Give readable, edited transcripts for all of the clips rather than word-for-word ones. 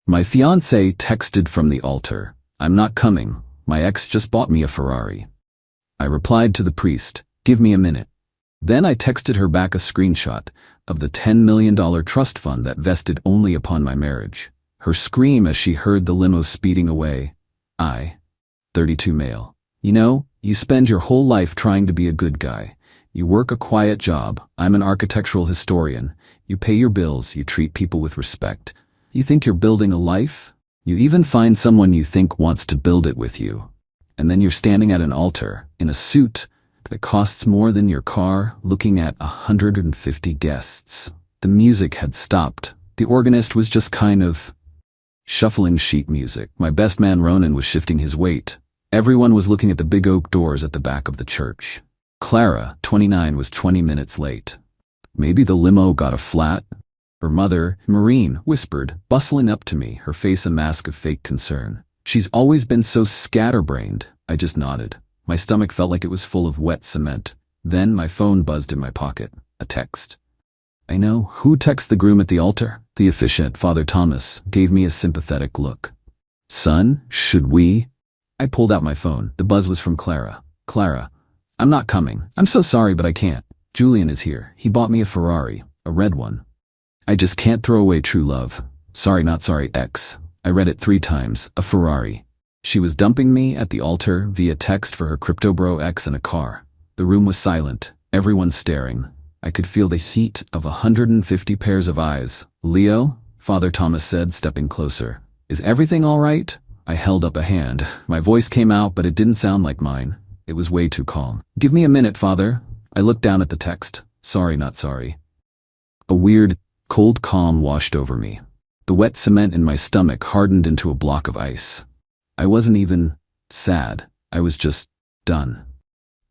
My fiancée texted from the altar. I'm not coming. My ex just bought me a Ferrari. I replied to the priest, give me a minute. Then I texted her back a screenshot of the $10 million trust fund that vested only upon my marriage. Her scream as she heard the limo speeding away. 32 male. You know, you spend your whole life trying to be a good guy. You work a quiet job. I'm an architectural historian. You pay your bills. You treat people with respect. You think you're building a life? You even find someone you think wants to build it with you. And then you're standing at an altar, in a suit that costs more than your car, looking at 150 guests. The music had stopped. The organist was just kind of shuffling sheet music. My best man Ronan was shifting his weight. Everyone was looking at the big oak doors at the back of the church. Clara, 29, was 20 minutes late. Maybe the limo got a flat? Her mother, Maureen, whispered, bustling up to me, her face a mask of fake concern. She's always been so scatterbrained. I just nodded. My stomach felt like it was full of wet cement. Then my phone buzzed in my pocket. A text. I know. Who texted the groom at the altar? The officiant, Father Thomas, gave me a sympathetic look. Son, should we? I pulled out my phone. The buzz was from Clara. Clara, I'm not coming. I'm so sorry, but I can't. Julian is here. He bought me a Ferrari, a red one. I just can't throw away true love. Sorry, not sorry, X. I read it 3 times. A Ferrari. She was dumping me at the altar via text for her crypto bro ex in a car. The room was silent. Everyone staring. I could feel the heat of 150 pairs of eyes. Leo? Father Thomas said, stepping closer. Is everything all right? I held up a hand. My voice came out, but it didn't sound like mine. It was way too calm. Give me a minute, Father. I looked down at the text. Sorry, not sorry. A weird, cold calm washed over me. The wet cement in my stomach hardened into a block of ice. I wasn't even sad. I was just done.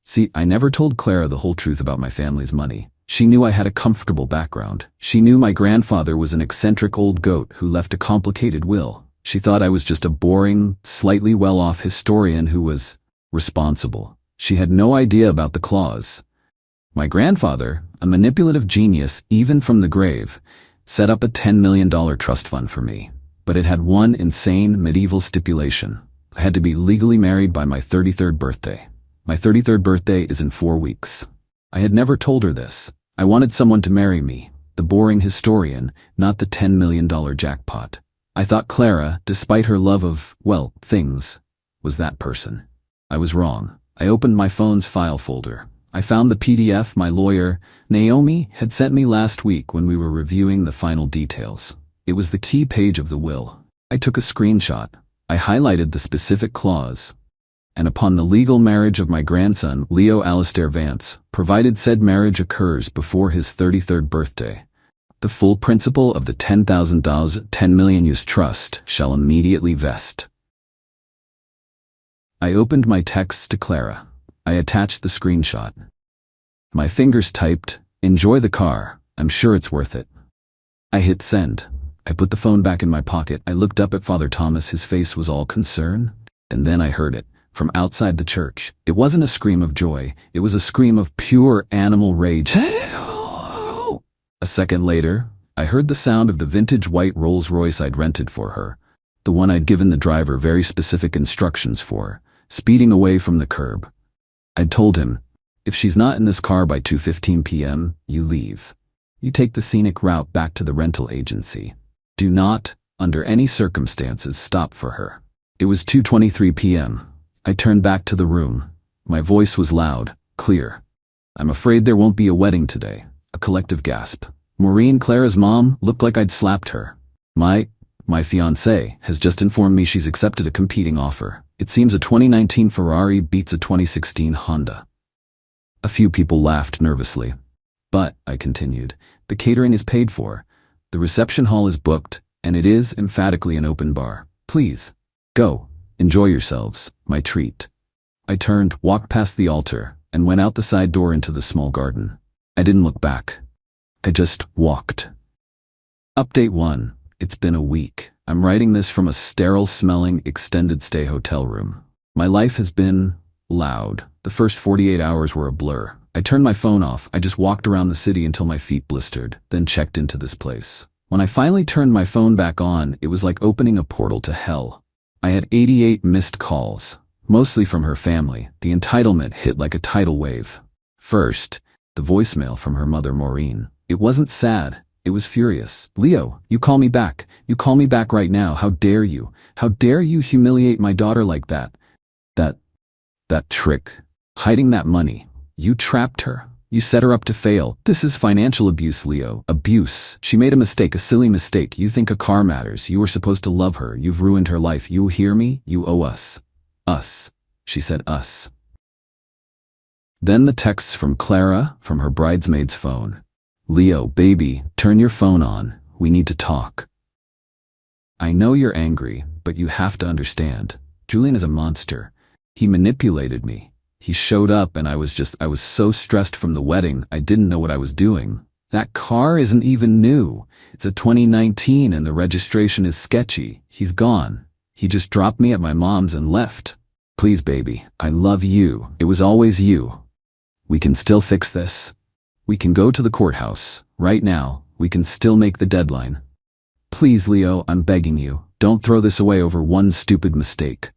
See, I never told Clara the whole truth about my family's money. She knew I had a comfortable background. She knew my grandfather was an eccentric old goat who left a complicated will. She thought I was just a boring, slightly well-off historian who was responsible. She had no idea about the clause. My grandfather, a manipulative genius even from the grave, set up a $10 million trust fund for me. But it had one insane medieval stipulation. I had to be legally married by my 33rd birthday. My 33rd birthday is in 4 weeks. I had never told her this. I wanted someone to marry me, the boring historian, not the $10 million jackpot. I thought Clara, despite her love of, well, things, was that person. I was wrong. I opened my phone's file folder. I found the PDF my lawyer, Naomi, had sent me last week when we were reviewing the final details. It was the key page of the will. I took a screenshot. I highlighted the specific clause. And upon the legal marriage of my grandson, Leo Alistair Vance, provided said marriage occurs before his 33rd birthday, the full principal of the $10,000 $10 million use trust shall immediately vest. I opened my texts to Clara. I attached the screenshot. My fingers typed, enjoy the car, I'm sure it's worth it. I hit send. I put the phone back in my pocket. I looked up at Father Thomas. His face was all concern. And then I heard it, from outside the church. It wasn't a scream of joy. It was a scream of pure animal rage. A second later, I heard the sound of the vintage white Rolls-Royce I'd rented for her, the one I'd given the driver very specific instructions for, speeding away from the curb. I'd told him, if she's not in this car by 2:15 p.m., you leave. You take the scenic route back to the rental agency. Do not, under any circumstances, stop for her. It was 2:23 p.m. I turned back to the room. My voice was loud, clear. I'm afraid there won't be a wedding today. A collective gasp. Maureen, Clara's mom, looked like I'd slapped her. My fiancée has just informed me she's accepted a competing offer. It seems a 2019 Ferrari beats a 2016 Honda. A few people laughed nervously. But, I continued, the catering is paid for. The reception hall is booked, and it is emphatically an open bar. Please, go, enjoy yourselves, my treat. I turned, walked past the altar, and went out the side door into the small garden. I didn't look back. I just walked. Update 1. It's been a week. I'm writing this from a sterile-smelling extended stay hotel room. My life has been loud. The first 48 hours were a blur. I turned my phone off. I just walked around the city until my feet blistered, then checked into this place. When I finally turned my phone back on, it was like opening a portal to hell. I had 88 missed calls, mostly from her family. The entitlement hit like a tidal wave. First, the voicemail from her mother Maureen. It wasn't sad. It was furious. "Leo, you call me back. You call me back right now. How dare you? How dare you humiliate my daughter like that? That trick. Hiding that money. You trapped her. You set her up to fail. This is financial abuse, Leo. Abuse. She made a mistake, a silly mistake. You think a car matters. You were supposed to love her. You've ruined her life. You hear me? You owe us." Us. She said us. Then the texts from Clara, from her bridesmaid's phone. "Leo, baby, turn your phone on. We need to talk. I know you're angry, but you have to understand. Julian is a monster. He manipulated me. He showed up and I was so stressed from the wedding, I didn't know what I was doing. That car isn't even new. It's a 2019 and the registration is sketchy. He's gone. He just dropped me at my mom's and left. Please, baby, I love you. It was always you. We can still fix this. We can go to the courthouse. Right now, we can still make the deadline. Please, Leo, I'm begging you. Don't throw this away over one stupid mistake."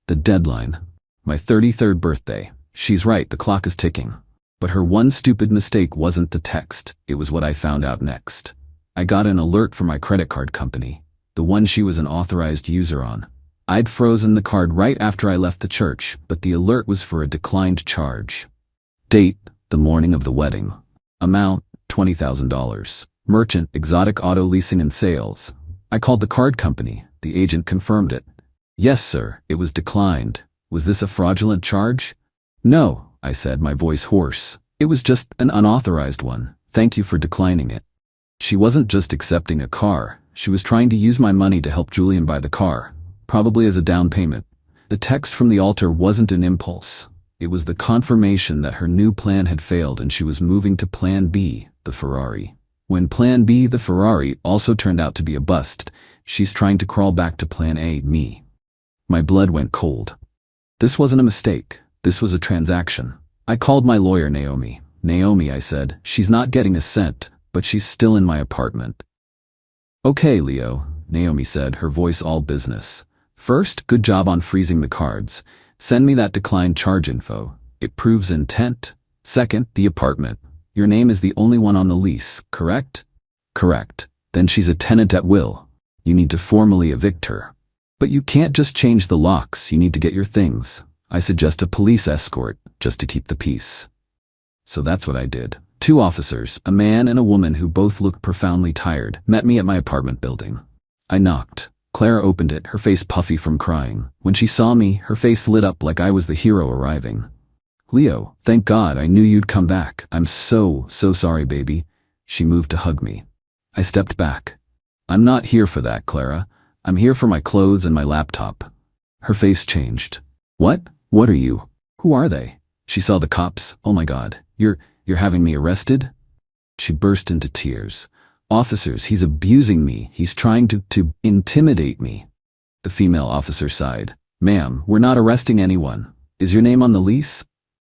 The deadline. My 33rd birthday. She's right, the clock is ticking. But her one stupid mistake wasn't the text. It was what I found out next. I got an alert from my credit card company, the one she was an authorized user on. I'd frozen the card right after I left the church, but the alert was for a declined charge. Date, the morning of the wedding. Amount, $20,000. Merchant, exotic auto leasing and sales. I called the card company. The agent confirmed it. "Yes, sir, it was declined. Was this a fraudulent charge?" "No," I said, my voice hoarse. "It was just an unauthorized one. Thank you for declining it." She wasn't just accepting a car. She was trying to use my money to help Julian buy the car, probably as a down payment. The text from the altar wasn't an impulse. It was the confirmation that her new plan had failed and she was moving to Plan B, the Ferrari. When Plan B, the Ferrari, also turned out to be a bust, she's trying to crawl back to Plan A, me. My blood went cold. This wasn't a mistake. This was a transaction. I called my lawyer, Naomi. "Naomi," I said, "she's not getting a cent, but she's still in my apartment." "Okay, Leo," Naomi said, her voice all business. "First, good job on freezing the cards. Send me that declined charge info. It proves intent. Second, the apartment. Your name is the only one on the lease, correct?" "Correct." "Then she's a tenant at will. You need to formally evict her. But you can't just change the locks, you need to get your things. I suggest a police escort, just to keep the peace." So that's what I did. 2 officers, a man and a woman who both looked profoundly tired, met me at my apartment building. I knocked. Clara opened it, her face puffy from crying. When she saw me, her face lit up like I was the hero arriving. "Leo, thank God, I knew you'd come back. I'm so sorry, baby." She moved to hug me. I stepped back. "I'm not here for that, Clara. I'm here for my clothes and my laptop." Her face changed. "What? What are you? Who are they?" She saw the cops. "Oh my God, you're having me arrested?" She burst into tears. "Officers, he's abusing me. He's trying to intimidate me." The female officer sighed. "Ma'am, we're not arresting anyone. Is your name on the lease?"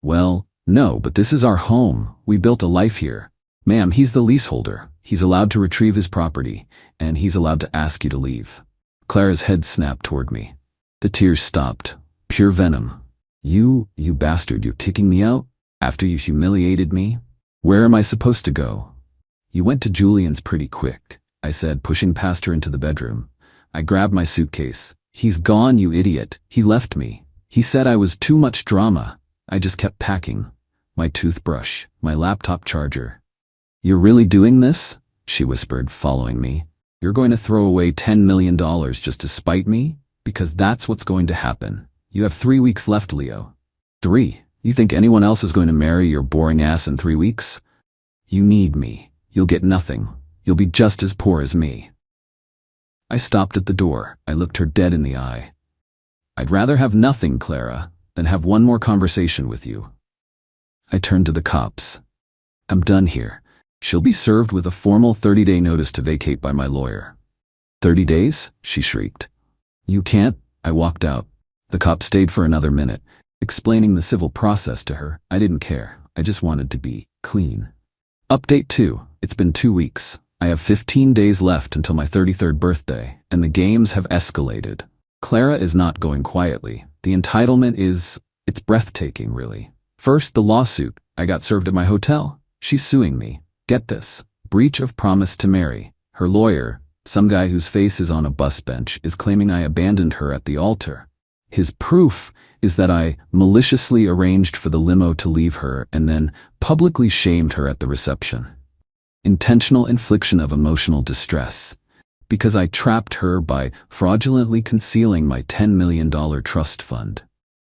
"Well, no, but this is our home. We built a life here." "Ma'am, he's the leaseholder. He's allowed to retrieve his property, and he's allowed to ask you to leave." Clara's head snapped toward me. The tears stopped. Pure venom. You bastard, you're kicking me out? After you humiliated me? Where am I supposed to go?" "You went to Julian's pretty quick," I said, pushing past her into the bedroom. I grabbed my suitcase. "He's gone, you idiot. He left me. He said I was too much drama." I just kept packing. My toothbrush, my laptop charger. "You're really doing this?" she whispered, following me. "You're going to throw away $10 million just to spite me? Because that's what's going to happen. You have 3 weeks left, Leo." 3? You think anyone else is going to marry your boring ass in 3 weeks? You need me. You'll get nothing. You'll be just as poor as me. I stopped at the door. I looked her dead in the eye. "I'd rather have nothing, Clara, than have one more conversation with you." I turned to the cops. "I'm done here. She'll be served with a formal 30-day notice to vacate by my lawyer." 30 days? She shrieked. "You can't." I walked out. The cop stayed for another minute, explaining the civil process to her. I didn't care. I just wanted to be clean. Update 2. It's been 2 weeks. I have 15 days left until my 33rd birthday, and the games have escalated. Clara is not going quietly. The entitlement it's breathtaking, really. First, the lawsuit. I got served at my hotel. She's suing me. Get this. Breach of promise to marry. Her lawyer, some guy whose face is on a bus bench, is claiming I abandoned her at the altar. His proof is that I maliciously arranged for the limo to leave her and then publicly shamed her at the reception. Intentional infliction of emotional distress, because I trapped her by fraudulently concealing my $10 million trust fund.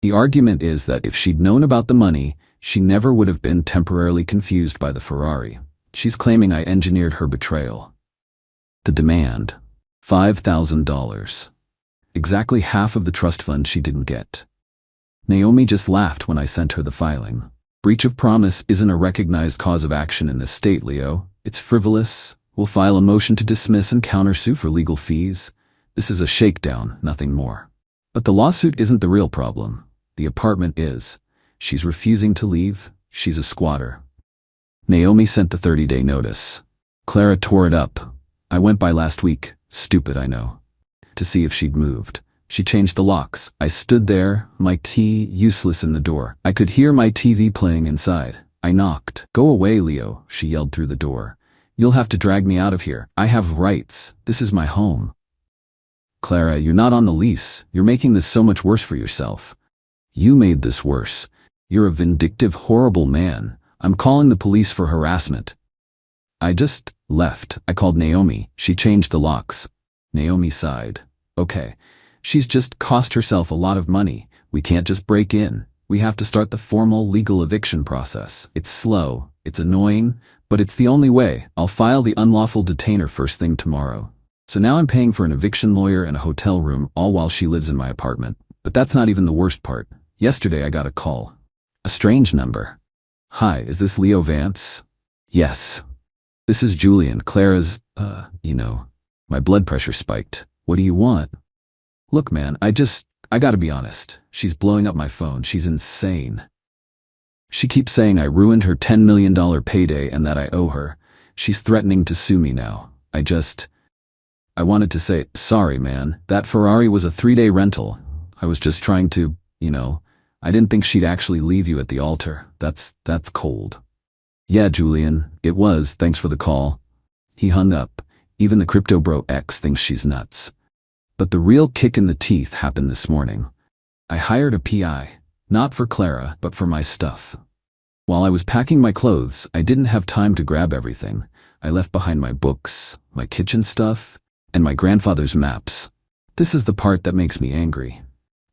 The argument is that if she'd known about the money, she never would have been temporarily confused by the Ferrari. She's claiming I engineered her betrayal. The demand: $5,000. Exactly half of the trust fund she didn't get. Naomi just laughed when I sent her the filing. Breach of promise isn't a recognized cause of action in this state, Leo. It's frivolous. We'll file a motion to dismiss and countersue for legal fees. This is a shakedown, nothing more. But the lawsuit isn't the real problem. The apartment is. She's refusing to leave. She's a squatter. Naomi sent the 30-day notice. Clara tore it up. I went by last week, stupid I know, to see if she'd moved. She changed the locks. I stood there, my key useless in the door. I could hear my TV playing inside. I knocked. "Go away, Leo," she yelled through the door. "You'll have to drag me out of here. I have rights. This is my home." "Clara, you're not on the lease. You're making this so much worse for yourself." "You made this worse. You're a vindictive, horrible man. I'm calling the police for harassment." I just left. I called Naomi. She changed the locks. Naomi sighed. "Okay. She's just cost herself a lot of money. We can't just break in. We have to start the formal legal eviction process. It's slow. It's annoying, but it's the only way. I'll file the unlawful detainer first thing tomorrow. So now I'm paying for an eviction lawyer and a hotel room, all while she lives in my apartment. But that's not even the worst part. Yesterday I got a call. A strange number. "Hi, is this Leo Vance?" "Yes." "This is Julian, Clara's, My blood pressure spiked. What do you want?" "Look, man, I gotta be honest. She's blowing up my phone. She's insane. She keeps saying I ruined her $10 million payday and that I owe her. She's threatening to sue me now. I wanted to say, sorry, man. That Ferrari was a 3-day rental. I was just trying to, I didn't think she'd actually leave you at the altar. That's cold." "Yeah, Julian, it was. Thanks for the call." He hung up. Even the crypto bro X thinks she's nuts. But the real kick in the teeth happened this morning. I hired a PI, not for Clara, but for my stuff. While I was packing my clothes, I didn't have time to grab everything. I left behind my books, my kitchen stuff, and my grandfather's maps. This is the part that makes me angry.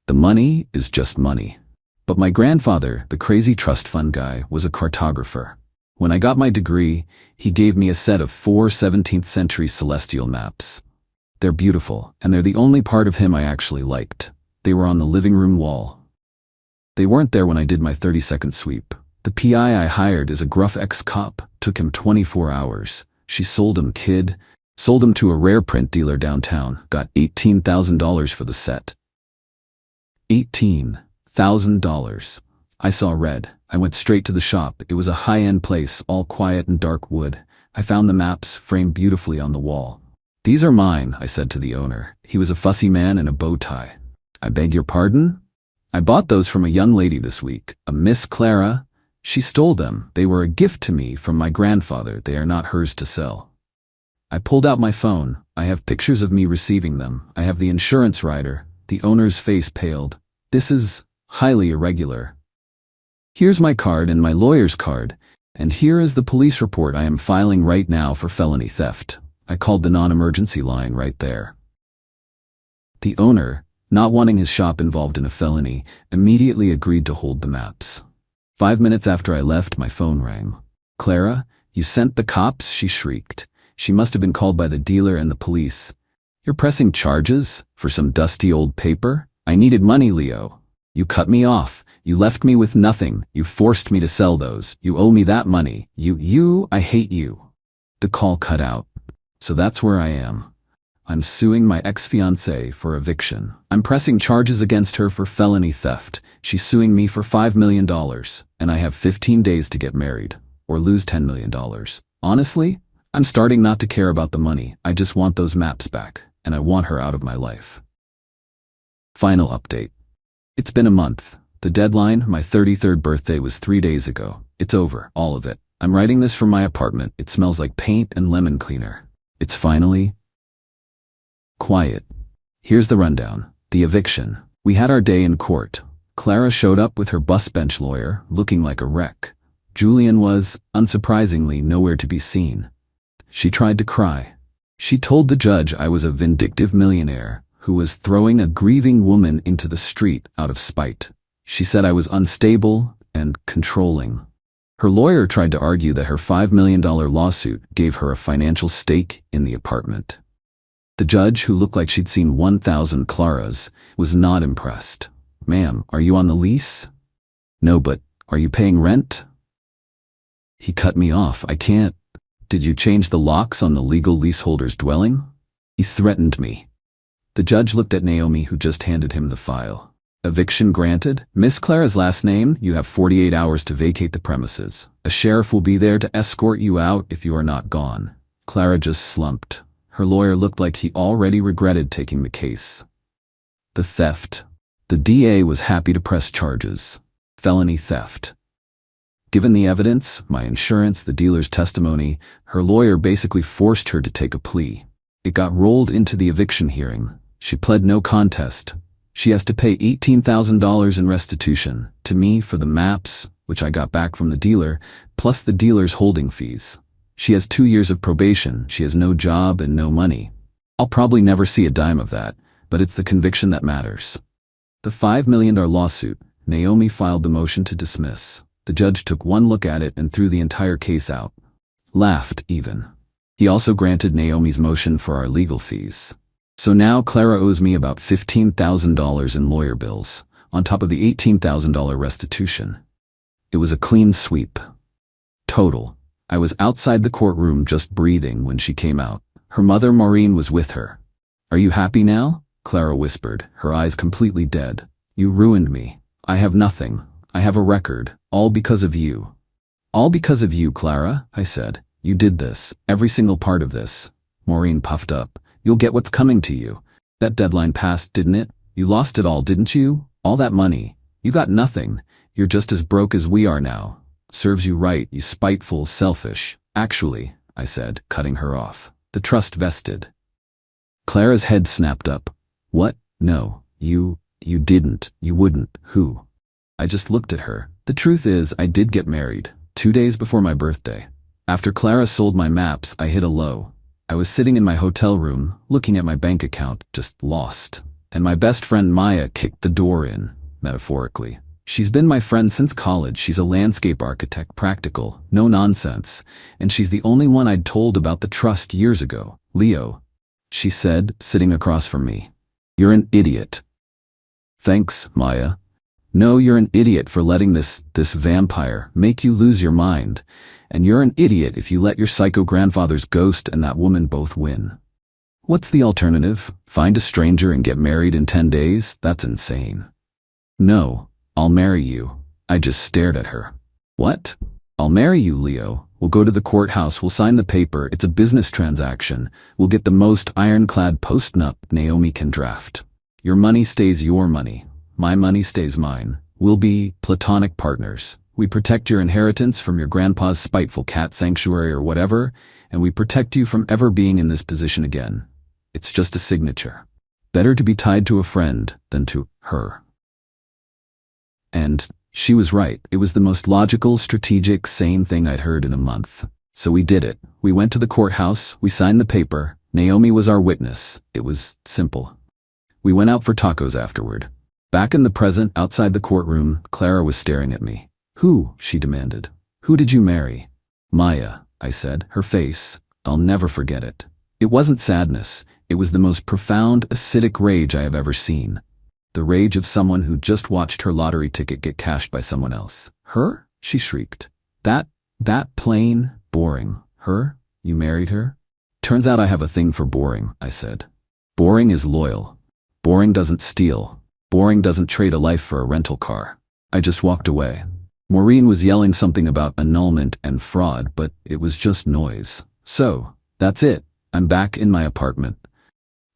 The money is just money. But my grandfather, the crazy trust fund guy, was a cartographer. When I got my degree, he gave me a set of 4 17th century celestial maps. They're beautiful, and they're the only part of him I actually liked. They were on the living room wall. They weren't there when I did my 30-second sweep. The PI I hired is a gruff ex-cop. Took him 24 hours. She sold him, kid. Sold him to a rare print dealer downtown. Got $18,000 for the set. $18,000. I saw red. I went straight to the shop. It was a high-end place, all quiet and dark wood. I found the maps framed beautifully on the wall. "These are mine," I said to the owner. He was a fussy man in a bow tie. "I beg your pardon?" "I bought those from a young lady this week, a Miss Clara. She stole them. They were a gift to me from my grandfather. They are not hers to sell." I pulled out my phone. I have pictures of me receiving them. I have the insurance rider. The owner's face paled. "This is highly irregular. Here's my card and my lawyer's card. And here is the police report I am filing right now for felony theft." I called the non-emergency line right there. The owner, not wanting his shop involved in a felony, immediately agreed to hold the maps. 5 minutes after I left, my phone rang. "Clara, you sent the cops?" she shrieked. She must have been called by the dealer and the police. "You're pressing charges? For some dusty old paper? I needed money, Leo. You cut me off. You left me with nothing. You forced me to sell those. You owe me that money. I hate you." The call cut out. So that's where I am. I'm suing my ex-fiancée for eviction. I'm pressing charges against her for felony theft. She's suing me for $5 million, and I have 15 days to get married, or lose $10 million. Honestly, I'm starting not to care about the money. I just want those maps back, and I want her out of my life. Final update. It's been a month. The deadline, my 33rd birthday, was 3 days ago. It's over, all of it. I'm writing this from my apartment. It smells like paint and lemon cleaner. It's finally quiet. Here's the rundown. The eviction. We had our day in court. Clara showed up with her bus bench lawyer, looking like a wreck. Julian was, unsurprisingly, nowhere to be seen. She tried to cry. She told the judge I was a vindictive millionaire who was throwing a grieving woman into the street out of spite. She said I was unstable and controlling. Her lawyer tried to argue that her $5 million lawsuit gave her a financial stake in the apartment. The judge, who looked like she'd seen 1,000 Claras, was not impressed. "Ma'am, are you on the lease?" "No, but are you paying rent?" He cut me off. "I can't." "Did you change the locks on the legal leaseholder's dwelling?" He threatened me. The judge looked at Naomi, who just handed him the file. "Eviction granted. Miss Clara's last name, you have 48 hours to vacate the premises. A sheriff will be there to escort you out if you are not gone." Clara just slumped. Her lawyer looked like he already regretted taking the case. The theft. The DA was happy to press charges. Felony theft. Given the evidence, my insurance, the dealer's testimony, her lawyer basically forced her to take a plea. It got rolled into the eviction hearing. She pled no contest. She has to pay $18,000 in restitution to me for the maps, which I got back from the dealer, plus the dealer's holding fees. She has 2 years of probation. She has no job and no money. I'll probably never see a dime of that, but it's the conviction that matters. The $5 million lawsuit. Naomi filed the motion to dismiss. The judge took one look at it and threw the entire case out. Laughed, even. He also granted Naomi's motion for our legal fees. So now Clara owes me about $15,000 in lawyer bills, on top of the $18,000 restitution. It was a clean sweep. Total. I was outside the courtroom just breathing when she came out. Her mother, Maureen, was with her. "Are you happy now?" Clara whispered, her eyes completely dead. "You ruined me. I have nothing. I have a record, all because of you." "All because of you, Clara," I said. "You did this, every single part of this." Maureen puffed up. "You'll get what's coming to you. That deadline passed, didn't it? You lost it all, didn't you? All that money. You got nothing. You're just as broke as we are now. Serves you right, you spiteful, selfish." "Actually," I said, cutting her off, "the trust vested." Clara's head snapped up. "What? No, you didn't. You wouldn't. Who?" I just looked at her. The truth is, I did get married, 2 days before my birthday. After Clara sold my maps, I hit a low. I was sitting in my hotel room, looking at my bank account, just lost. And my best friend Maya kicked the door in, metaphorically. She's been my friend since college. She's a landscape architect, practical, no nonsense. And she's the only one I'd told about the trust years ago. "Leo," she said, sitting across from me. "You're an idiot." "Thanks, Maya." "No, you're an idiot for letting this vampire make you lose your mind. And you're an idiot if you let your psycho grandfather's ghost and that woman both win. What's the alternative? Find a stranger and get married in 10 days? That's insane." "No, I'll marry you." I just stared at her. "What?" "I'll marry you, Leo. We'll go to the courthouse, we'll sign the paper, it's a business transaction. We'll get the most ironclad post-nup Naomi can draft. Your money stays your money. My money stays mine. We'll be platonic partners. We protect your inheritance from your grandpa's spiteful cat sanctuary or whatever, and we protect you from ever being in this position again. It's just a signature. Better to be tied to a friend than to her." And she was right. It was the most logical, strategic, sane thing I'd heard in a month. So we did it. We went to the courthouse, we signed the paper. Naomi was our witness. It was simple. We went out for tacos afterward. Back in the present, outside the courtroom, Clara was staring at me. "Who?" she demanded. "Who did you marry?" "Maya," I said, her face. I'll never forget it. It wasn't sadness. It was the most profound, acidic rage I have ever seen. The rage of someone who just watched her lottery ticket get cashed by someone else. "Her?" she shrieked. That plain, boring. Her? You married her?" "Turns out I have a thing for boring," I said. "Boring is loyal. Boring doesn't steal. Boring doesn't trade a life for a rental car." I just walked away. Maureen was yelling something about annulment and fraud, but it was just noise. So, that's it. I'm back in my apartment.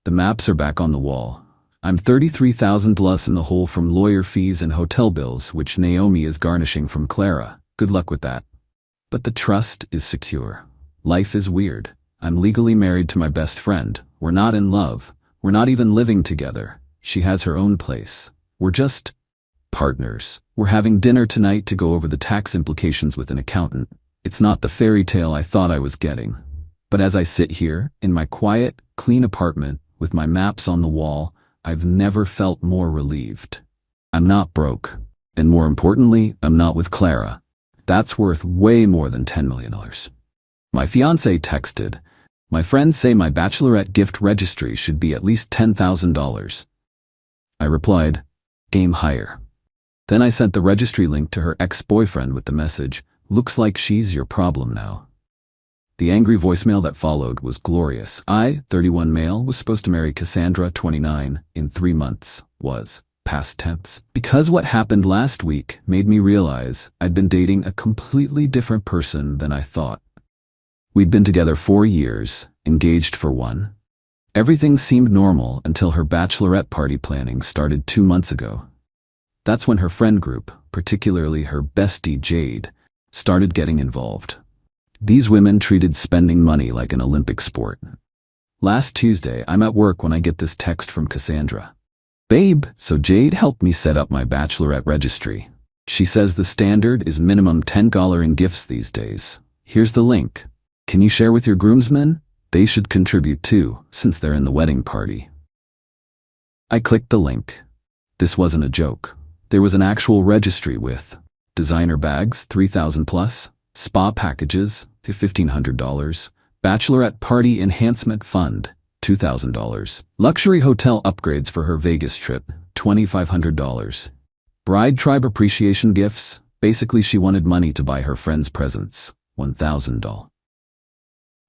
The maps are back on the wall. I'm 33,000 less in the hole from lawyer fees and hotel bills, which Naomi is garnishing from Clara. Good luck with that. But the trust is secure. Life is weird. I'm legally married to my best friend. We're not in love. We're not even living together. She has her own place. We're just partners. We're having dinner tonight to go over the tax implications with an accountant. It's not the fairy tale I thought I was getting. But as I sit here, in my quiet, clean apartment, with my maps on the wall, I've never felt more relieved. I'm not broke. And more importantly, I'm not with Clara. That's worth way more than $10 million. My fiancé texted, "My friends say my bachelorette gift registry should be at least $10,000. I replied, "Aim higher." Then I sent the registry link to her ex-boyfriend with the message, "Looks like she's your problem now." The angry voicemail that followed was glorious. I, 31 male, was supposed to marry Cassandra, 29, in 3 months. Was past tense. Because what happened last week made me realize I'd been dating a completely different person than I thought. We'd been together 4 years, engaged for 1. Everything seemed normal until her bachelorette party planning started 2 months ago. That's when her friend group, particularly her bestie Jade, started getting involved. These women treated spending money like an Olympic sport. Last Tuesday, I'm at work when I get this text from Cassandra. "Babe, so Jade helped me set up my bachelorette registry. She says the standard is minimum $10 in gifts these days. Here's the link. Can you share with your groomsmen? They should contribute too, since they're in the wedding party." I clicked the link. This wasn't a joke. There was an actual registry with designer bags, $3,000 plus, spa packages, $1,500, bachelorette party enhancement fund, $2,000, luxury hotel upgrades for her Vegas trip, $2,500, bride tribe appreciation gifts. Basically, she wanted money to buy her friends presents, $1,000.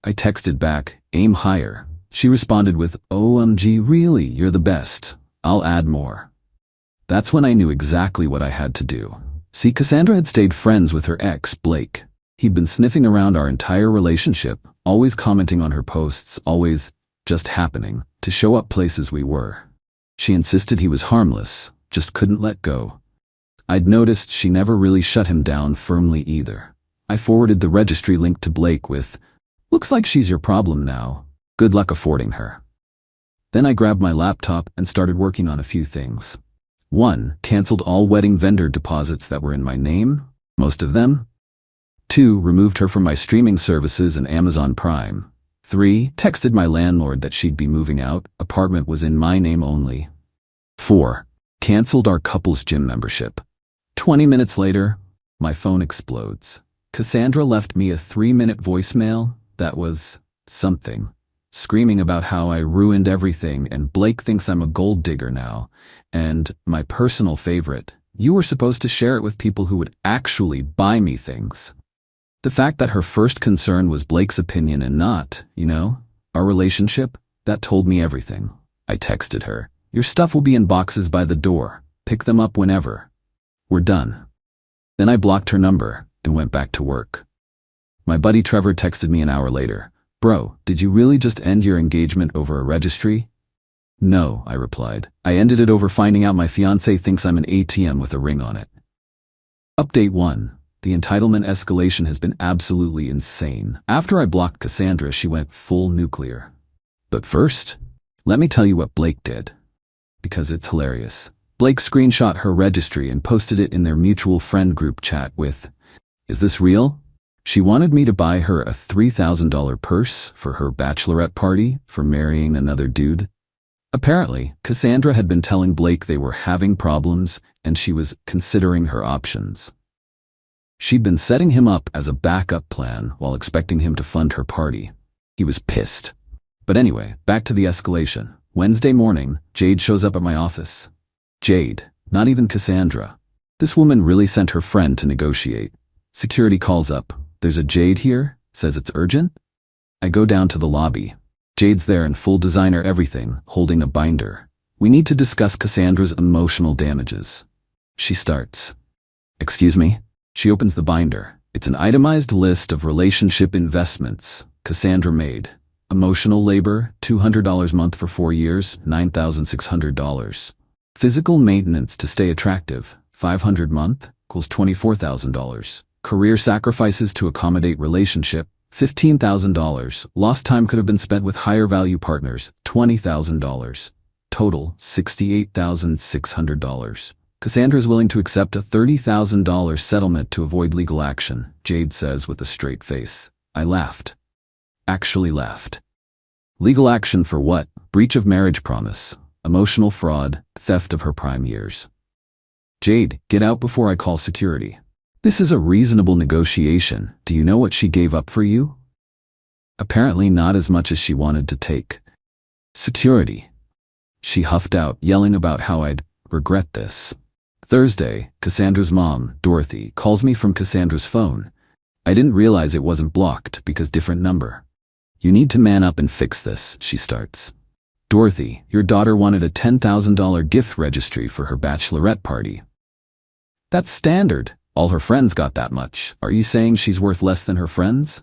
I texted back, "Aim higher." She responded with, "OMG, really, you're the best. I'll add more." That's when I knew exactly what I had to do. See, Cassandra had stayed friends with her ex, Blake. He'd been sniffing around our entire relationship, always commenting on her posts, always just happening to show up places we were. She insisted he was harmless, just couldn't let go. I'd noticed she never really shut him down firmly either. I forwarded the registry link to Blake with, "Looks like she's your problem now. Good luck affording her." Then I grabbed my laptop and started working on a few things. 1. Canceled all wedding vendor deposits that were in my name, most of them. 2. Removed her from my streaming services and Amazon Prime. 3. Texted my landlord that she'd be moving out, apartment was in my name only. 4. Canceled our couple's gym membership. 20 minutes later, my phone explodes. Cassandra left me a 3-minute voicemail that was something, screaming about how I ruined everything and Blake thinks I'm a gold digger now. And, my personal favorite, you were supposed to share it with people who would actually buy me things. The fact that her first concern was Blake's opinion and not, our relationship, that told me everything. I texted her, "Your stuff will be in boxes by the door. Pick them up whenever. We're done." Then I blocked her number and went back to work. My buddy Trevor texted me an hour later, "Bro, did you really just end your engagement over a registry?" "No," I replied. "I ended it over finding out my fiancé thinks I'm an ATM with a ring on it." Update 1. The entitlement escalation has been absolutely insane. After I blocked Cassandra, she went full nuclear. But first, let me tell you what Blake did. Because it's hilarious. Blake screenshot her registry and posted it in their mutual friend group chat with, "Is this real? She wanted me to buy her a $3,000 purse for her bachelorette party for marrying another dude." Apparently, Cassandra had been telling Blake they were having problems and she was considering her options. She'd been setting him up as a backup plan while expecting him to fund her party. He was pissed. But anyway, back to the escalation. Wednesday morning, Jade shows up at my office. Jade, not even Cassandra. This woman really sent her friend to negotiate. Security calls up. "There's a Jade here," says it's urgent. I go down to the lobby. Jade's there in full designer everything, holding a binder. "We need to discuss Cassandra's emotional damages." She starts. "Excuse me?" She opens the binder. It's an itemized list of relationship investments. Cassandra made. Emotional labor, $200 a month for 4 years, $9,600. Physical maintenance to stay attractive, $500 a month, equals $24,000. Career sacrifices to accommodate relationship, $15,000. Lost time could have been spent with higher value partners, $20,000. Total, $68,600. Cassandra is willing to accept a $30,000 settlement to avoid legal action, Jade says with a straight face. I laughed. Actually laughed. Legal action for what? Breach of marriage promise, emotional fraud, theft of her prime years. Jade, get out before I call security. This is a reasonable negotiation. Do you know what she gave up for you? Apparently not as much as she wanted to take. Security. She huffed out, yelling about how I'd regret this. Thursday, Cassandra's mom, Dorothy, calls me from Cassandra's phone. I didn't realize it wasn't blocked because different number. You need to man up and fix this, she starts. Dorothy, your daughter wanted a $10,000 gift registry for her bachelorette party. That's standard. All her friends got that much. Are you saying she's worth less than her friends?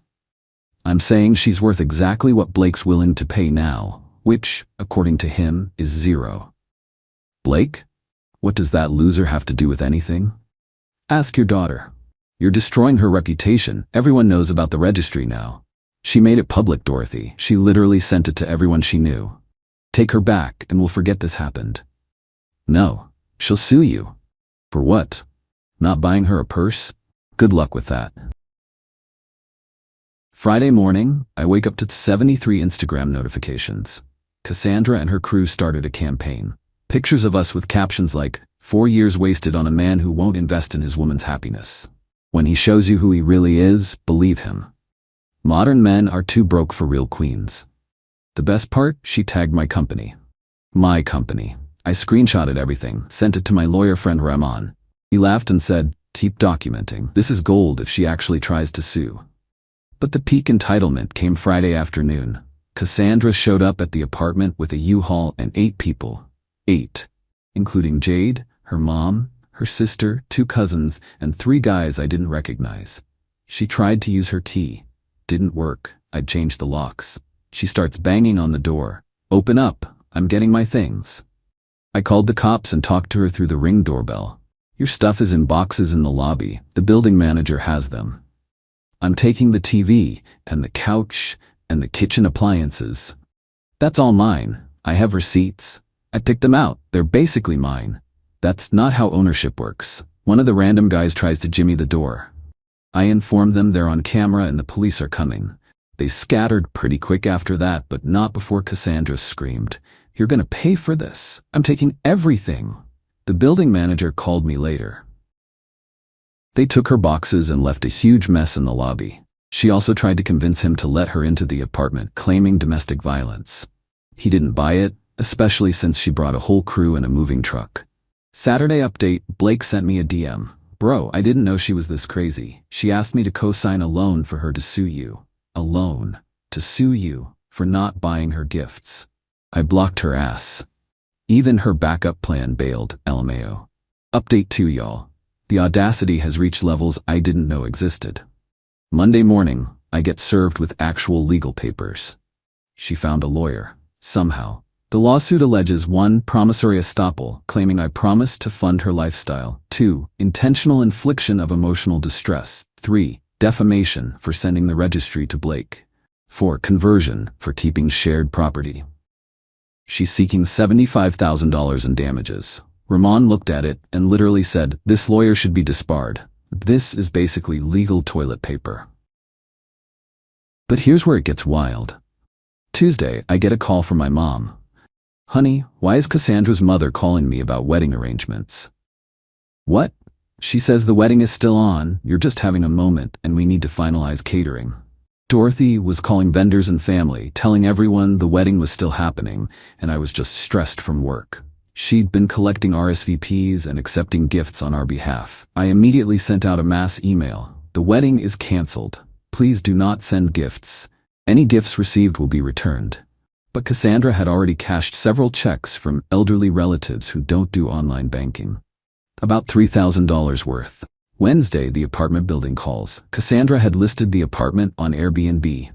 I'm saying she's worth exactly what Blake's willing to pay now, which, according to him, is $0. Blake? What does that loser have to do with anything? Ask your daughter. You're destroying her reputation. Everyone knows about the registry now. She made it public, Dorothy. She literally sent it to everyone she knew. Take her back and we'll forget this happened. No, she'll sue you. For what? Not buying her a purse? Good luck with that. Friday morning, I wake up to 73 Instagram notifications. Cassandra and her crew started a campaign. Pictures of us with captions like, 4 years wasted on a man who won't invest in his woman's happiness. When he shows you who he really is, believe him. Modern men are too broke for real queens. The best part, she tagged my company. My company. I screenshotted everything, sent it to my lawyer friend Rahman. He laughed and said, keep documenting. This is gold if she actually tries to sue. But the peak entitlement came Friday afternoon. Cassandra showed up at the apartment with a U-Haul and 8 people. 8. Including Jade, her mom, her sister, 2 cousins, and 3 guys I didn't recognize. She tried to use her key. Didn't work. I'd changed the locks. She starts banging on the door. Open up. I'm getting my things. I called the cops and talked to her through the Ring doorbell. Your stuff is in boxes in the lobby. The building manager has them. I'm taking the TV and the couch and the kitchen appliances. That's all mine. I have receipts. I picked them out. They're basically mine. That's not how ownership works. One of the random guys tries to jimmy the door. I inform them they're on camera and the police are coming. They scattered pretty quick after that, but not before Cassandra screamed, "You're gonna pay for this. I'm taking everything." The building manager called me later. They took her boxes and left a huge mess in the lobby. She also tried to convince him to let her into the apartment, claiming domestic violence. He didn't buy it, especially since she brought a whole crew in a moving truck. Saturday update, Blake sent me a DM. Bro, I didn't know she was this crazy. She asked me to co-sign a loan for her to sue you. A loan. To sue you for not buying her gifts. I blocked her ass. Even her backup plan bailed, LMAO. Update 2 y'all. The audacity has reached levels I didn't know existed. Monday morning, I get served with actual legal papers. She found a lawyer. Somehow. The lawsuit alleges 1. Promissory estoppel, claiming I promised to fund her lifestyle. 2. Intentional infliction of emotional distress. 3. Defamation for sending the registry to Blake. 4. Conversion for keeping shared property. She's seeking $75,000 in damages. Ramon looked at it and literally said, "This lawyer should be disbarred. This is basically legal toilet paper." But here's where it gets wild. Tuesday, I get a call from my mom. "Honey, why is Cassandra's mother calling me about wedding arrangements?" "What?" She says the wedding is still on, you're just having a moment, and we need to finalize catering. Dorothy was calling vendors and family, telling everyone the wedding was still happening, and I was just stressed from work. She'd been collecting RSVPs and accepting gifts on our behalf. I immediately sent out a mass email. "The wedding is canceled. Please do not send gifts. Any gifts received will be returned." But Cassandra had already cashed several checks from elderly relatives who don't do online banking. About $3,000 worth. Wednesday, the apartment building calls. Cassandra had listed the apartment on Airbnb.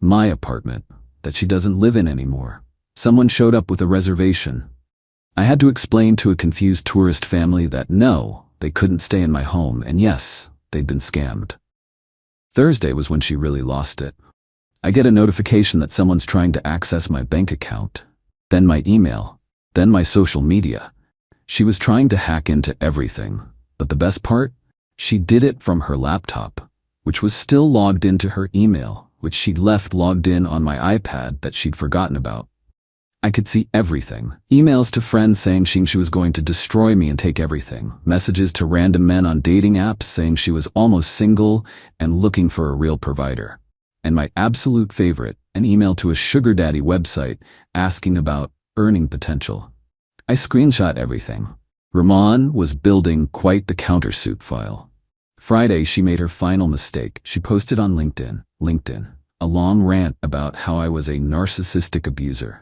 my apartment, that she doesn't live in anymore. Someone showed up with a reservation. I had to explain to a confused tourist family that no, they couldn't stay in my home, and yes, they'd been scammed. Thursday was when she really lost it. I get a notification that someone's trying to access my bank account, then my email, then my social media. She was trying to hack into everything, but the best part? She did it from her laptop, which was still logged into her email, which she'd left logged in on my iPad that she'd forgotten about. I could see everything. Emails to friends saying she was going to destroy me and take everything. Messages to random men on dating apps saying she was almost single and looking for a real provider. And my absolute favorite, an email to a sugar daddy website asking about earning potential. I screenshot everything. Ramon was building quite the countersuit file. Friday, she made her final mistake. She posted on LinkedIn, a long rant about how I was a narcissistic abuser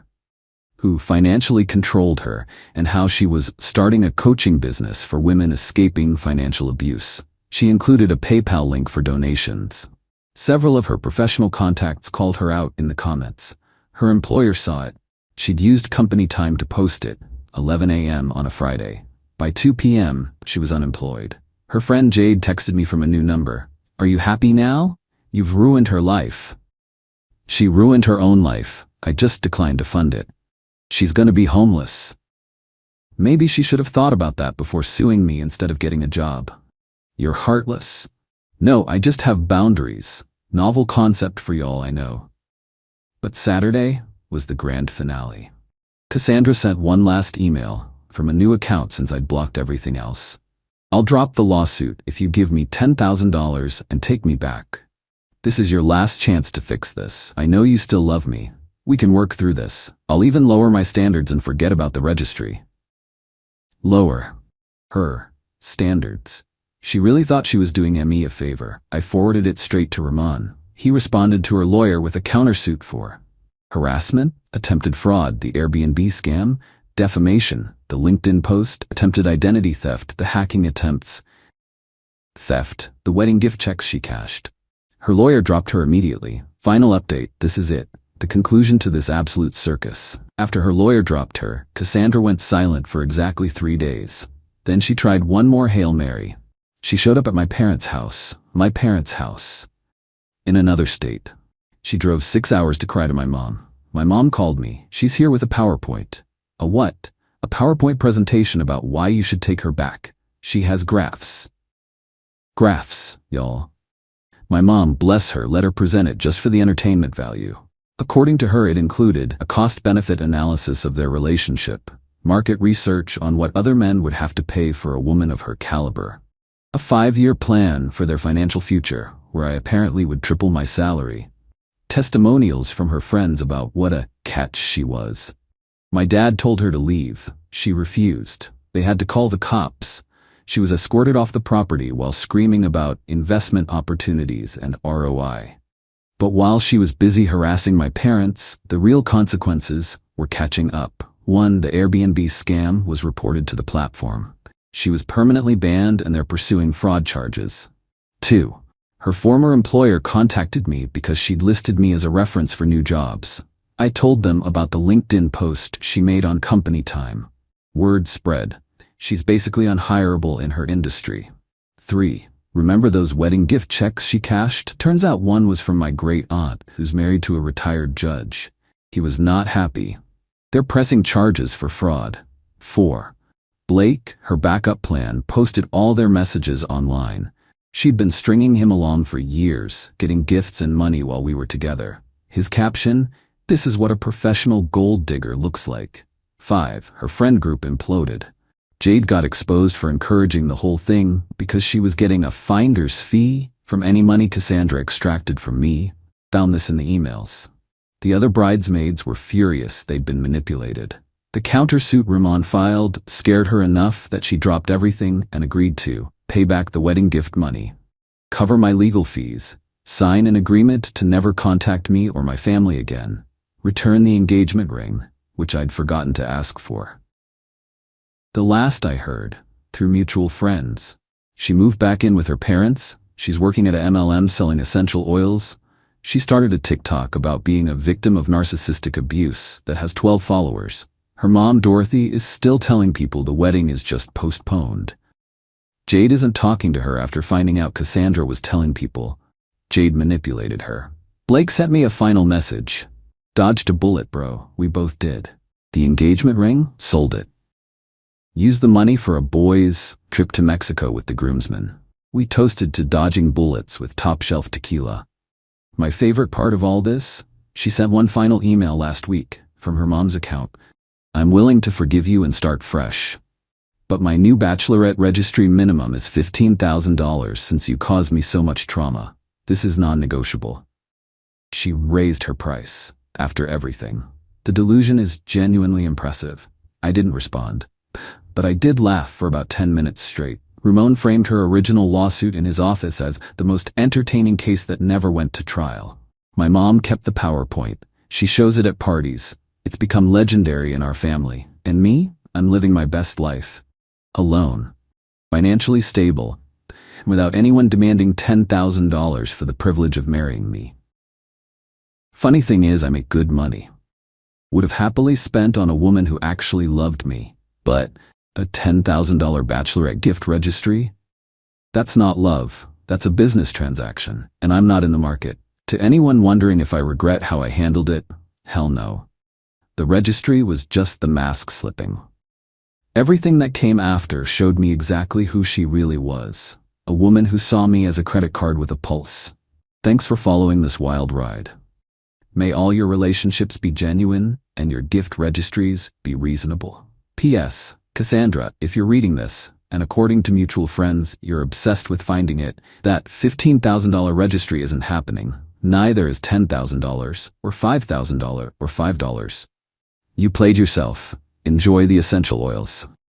who financially controlled her and how she was starting a coaching business for women escaping financial abuse. She included a PayPal link for donations. Several of her professional contacts called her out in the comments. Her employer saw it. She'd used company time to post it, 11 a.m. on a Friday. By 2 p.m., she was unemployed. Her friend Jade texted me from a new number. "Are you happy now? You've ruined her life." She ruined her own life. I just declined to fund it. She's gonna be homeless. Maybe she should have thought about that before suing me instead of getting a job. You're heartless. No, I just have boundaries. Novel concept for y'all, I know. But Saturday was the grand finale. Cassandra sent one last email from a new account since I'd blocked everything else. "I'll drop the lawsuit if you give me $10,000 and take me back. This is your last chance to fix this. I know you still love me. We can work through this. I'll even lower my standards and forget about the registry." Lower her standards. She really thought she was doing me a favor. I forwarded it straight to Ramon. He responded to her lawyer with a countersuit for harassment, attempted fraud, the Airbnb scam, defamation, the LinkedIn post, attempted identity theft, the hacking attempts, theft, the wedding gift checks she cashed. Her lawyer dropped her immediately. Final update, this is it. The conclusion to this absolute circus. After her lawyer dropped her, Cassandra went silent for exactly 3 days. Then she tried one more Hail Mary. She showed up at my parents' house, in another state. She drove 6 hours to cry to my mom. My mom called me. She's here with a PowerPoint. A what? A PowerPoint presentation about why you should take her back. She has graphs. Graphs, y'all. My mom, bless her, let her present it just for the entertainment value. According to her, it included a cost-benefit analysis of their relationship, market research on what other men would have to pay for a woman of her caliber, a 5-year plan for their financial future, where I apparently would triple my salary, testimonials from her friends about what a catch she was. My dad told her to leave. She refused. They had to call the cops. She was escorted off the property while screaming about investment opportunities and ROI. But while she was busy harassing my parents, the real consequences were catching up. 1. The Airbnb scam was reported to the platform. She was permanently banned and they're pursuing fraud charges. 2. Her former employer contacted me because she'd listed me as a reference for new jobs. I told them about the LinkedIn post she made on company time. Word spread. She's basically unhireable in her industry. 3. Remember those wedding gift checks she cashed? Turns out one was from my great aunt, who's married to a retired judge. He was not happy. They're pressing charges for fraud. 4. Blake, her backup plan, posted all their messages online. She'd been stringing him along for years, getting gifts and money while we were together. His caption, "This is what a professional gold digger looks like." 5. Her friend group imploded. Jade got exposed for encouraging the whole thing because she was getting a finder's fee from any money Cassandra extracted from me. Found this in the emails. The other bridesmaids were furious they'd been manipulated. The countersuit Ramon filed scared her enough that she dropped everything and agreed to pay back the wedding gift money, cover my legal fees, sign an agreement to never contact me or my family again, return the engagement ring, which I'd forgotten to ask for. The last I heard, through mutual friends, she moved back in with her parents. She's working at a MLM selling essential oils. She started a TikTok about being a victim of narcissistic abuse that has 12 followers. Her mom, Dorothy, is still telling people the wedding is just postponed. Jade isn't talking to her after finding out Cassandra was telling people. Jade manipulated her. Blake sent me a final message. Dodged a bullet, bro. We both did. The engagement ring? Sold it. Used the money for a boys' trip to Mexico with the groomsmen. We toasted to dodging bullets with top-shelf tequila. My favorite part of all this? She sent one final email last week from her mom's account. I'm willing to forgive you and start fresh. But my new bachelorette registry minimum is $15,000 since you caused me so much trauma. This is non-negotiable. She raised her price after everything. The delusion is genuinely impressive. I didn't respond, but I did laugh for about 10 minutes straight. Ramon framed her original lawsuit in his office as the most entertaining case that never went to trial. My mom kept the PowerPoint. She shows it at parties. It's become legendary in our family. And me? I'm living my best life. Alone. Financially stable. Without anyone demanding $10,000 for the privilege of marrying me. Funny thing is, I make good money. Would have happily spent on a woman who actually loved me. But a $10,000 bachelorette gift registry? That's not love. That's a business transaction, and I'm not in the market. To anyone wondering if I regret how I handled it, hell no. The registry was just the mask slipping. Everything that came after showed me exactly who she really was. A woman who saw me as a credit card with a pulse. Thanks for following this wild ride. May all your relationships be genuine and your gift registries be reasonable. P.S. Cassandra, if you're reading this, and according to mutual friends, you're obsessed with finding it, that $15,000 registry isn't happening. Neither is $10,000, or $5,000, or $5. You played yourself. Enjoy the essential oils.